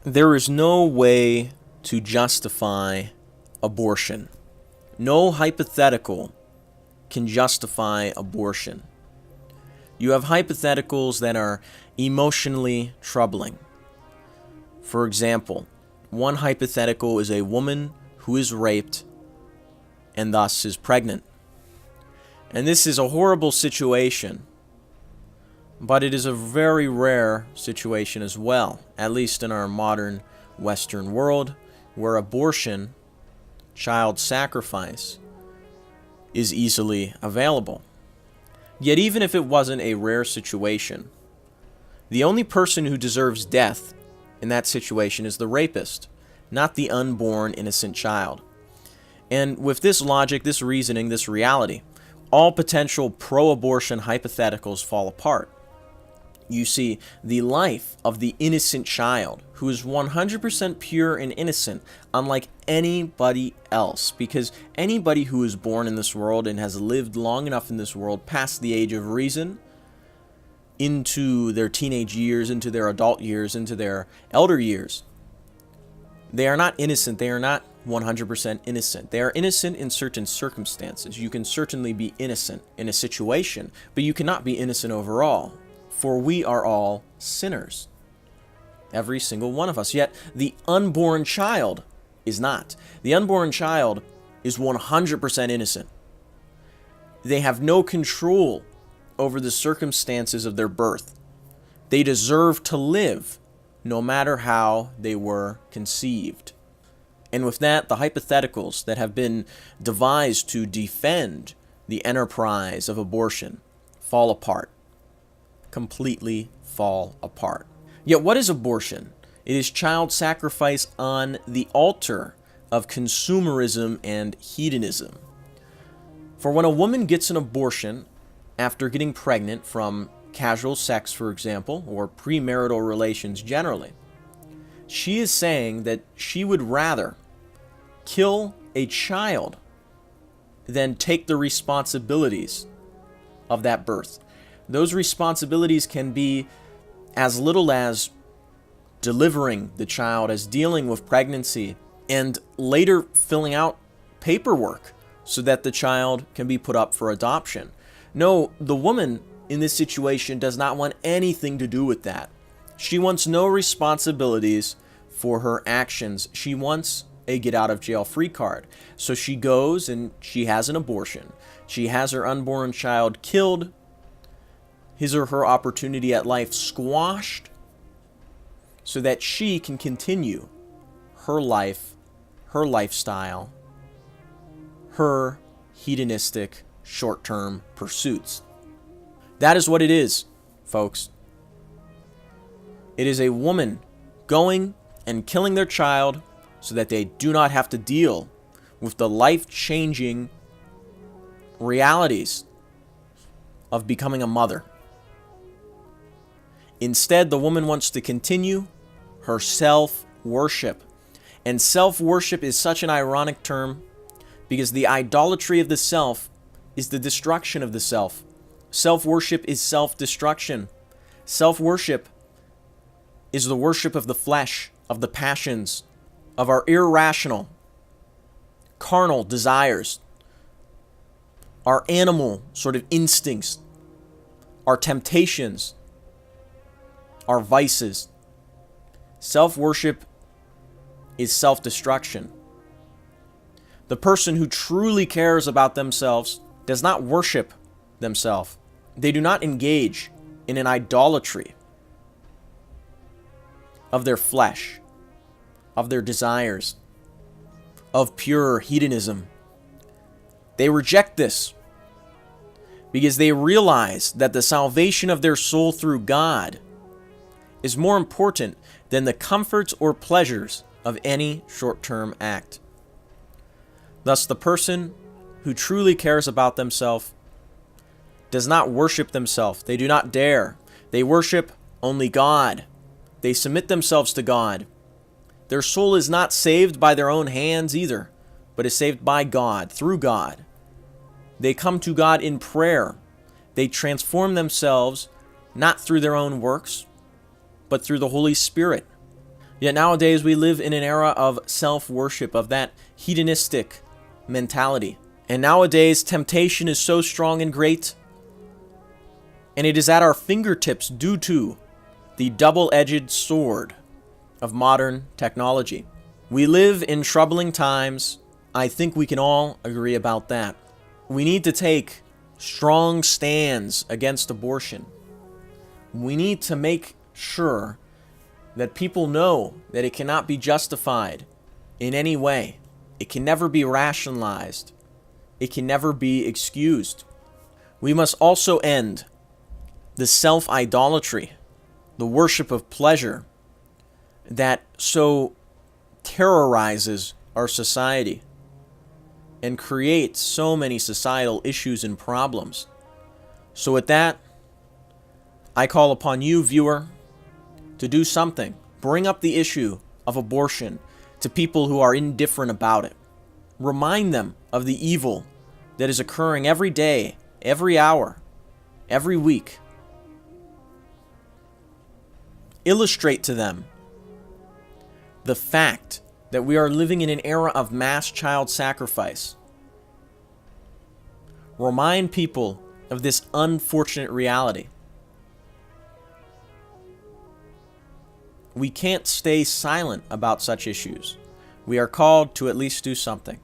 There is no way to justify abortion. No hypothetical can justify abortion. You have hypotheticals that are emotionally troubling. For example, one hypothetical is a woman who is raped and thus is pregnant. And this is a horrible situation, but it is a very rare situation as well, at least in our modern Western world, where abortion, child sacrifice, is easily available. Yet even if it wasn't a rare situation, the only person who deserves death in that situation is the rapist, not the unborn innocent child. And with this logic, this reasoning, this reality, all potential pro-abortion hypotheticals fall apart. You see, the life of the innocent child, who is 100% pure and innocent, unlike anybody else, because anybody who is born in this world and has lived long enough in this world past the age of reason, into their teenage years, into their adult years, into their elder years, they are not innocent. They are not 100% innocent. They are innocent in certain circumstances. You can certainly be innocent in a situation, but you cannot be innocent overall. For we are all sinners. Every single one of us. Yet the unborn child is not. The unborn child is 100% innocent. They have no control over the circumstances of their birth. They deserve to live, no matter how they were conceived. And with that, the hypotheticals that have been devised to defend the enterprise of abortion fall apart. Completely fall apart. Yet what is abortion? It is child sacrifice on the altar of consumerism and hedonism. For when a woman gets an abortion after getting pregnant from casual sex, for example, or premarital relations generally, she is saying that she would rather kill a child than take the responsibilities of that birth. Those responsibilities can be as little as delivering the child, as dealing with pregnancy, and later filling out paperwork so that the child can be put up for adoption. No, the woman in this situation does not want anything to do with that. She wants no responsibilities for her actions. She wants a get out of jail free card. So she goes and she has an abortion. She has her unborn child killed, his or her opportunity at life squashed, so that she can continue her life, her lifestyle, her hedonistic short-term pursuits. That is what it is, folks. It is a woman going and killing their child so that they do not have to deal with the life-changing realities of becoming a mother. Instead, the woman wants to continue her self-worship. And self-worship is such an ironic term because the idolatry of the self is the destruction of the self. Self-worship is self-destruction. Self-worship is the worship of the flesh, of the passions, of our irrational, carnal desires, our animal sort of instincts, our temptations, our vices. Self-worship is self-destruction. The person who truly cares about themselves does not worship themselves. They do not engage in an idolatry of their flesh, of their desires, of pure hedonism. They reject this because they realize that the salvation of their soul through God is more important than the comforts or pleasures of any short-term act. Thus, the person who truly cares about themselves does not worship themselves. They do not dare. They worship only God. They submit themselves to God. Their soul is not saved by their own hands either, but is saved by God, through God. They come to God in prayer. They transform themselves not through their own works, but through the Holy Spirit. Yet nowadays we live in an era of self-worship, of that hedonistic mentality. And nowadays temptation is so strong and great, and it is at our fingertips due to the double-edged sword of modern technology. We live in troubling times. I think we can all agree about that. We need to take strong stands against abortion. We need to make sure that people know that it cannot be justified in any way. It can never be rationalized. It can never be excused. We must also end the self-idolatry, the worship of pleasure that so terrorizes our society and creates so many societal issues and problems. So with that, I call upon you, viewer, to do something. Bring up the issue of abortion to people who are indifferent about it. Remind them of the evil that is occurring every day, every hour, every week. Illustrate to them the fact that we are living in an era of mass child sacrifice. Remind people of this unfortunate reality. We can't stay silent about such issues. We are called to at least do something.